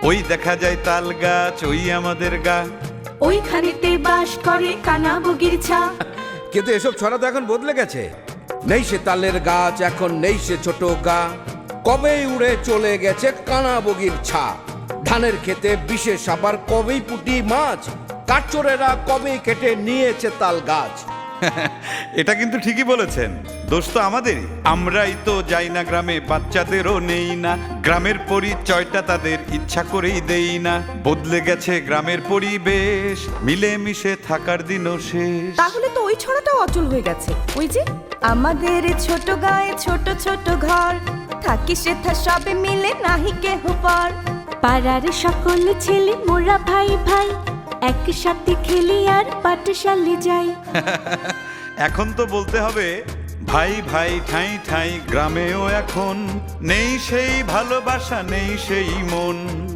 ওই দেখা যায় তাল গাছ, ওই আমাদের গা। ওইখানেতে বাস করে কানা বগির ছা। কিন্তু এসব ছড়া তো এখন বদলে গেছে। নেই সে তালের গাছ, এখন নেই সে ছোট গা। কবেই উড়ে চলে গেছে কানা বগির ছা। ধানের খেতে বিশেষ আবার কবেই পুঁটি মাছ। কাঠচোরেরা কবেই কেটে নিয়েছে তাল গাছ। এটা কিন্তু ঠিকই বলেছেন, দোষ তো আমাদেরই। আমরাই তো যাই না গ্রামে, বাচ্চাদেরও নেই না। গ্রামের পরিচয়টা তাদের ইচ্ছা করেই দেই না। বদলে গেছে গ্রামের পরিবেশ, মিলেমিশে থাকার দিনও শেষ। তাহলে তো ওই ছড়াটাও অচল হয়ে গেছে। ওই যে আমাদের ছোট গায়ে ছোট ছোট ঘর, থাকি সেথা সবে মিলে নাহি কেহ পর। পাড়ার সকল ছেলে মোরা ভাই ভাই, একসাথে খেলি আর পাঠশালে যাই। এখন তো বলতে হবে ভাই ভাই ঠাই ঠাই, গ্রামেও এখন নেই সেই ভালোবাসা, নেই সেই মন।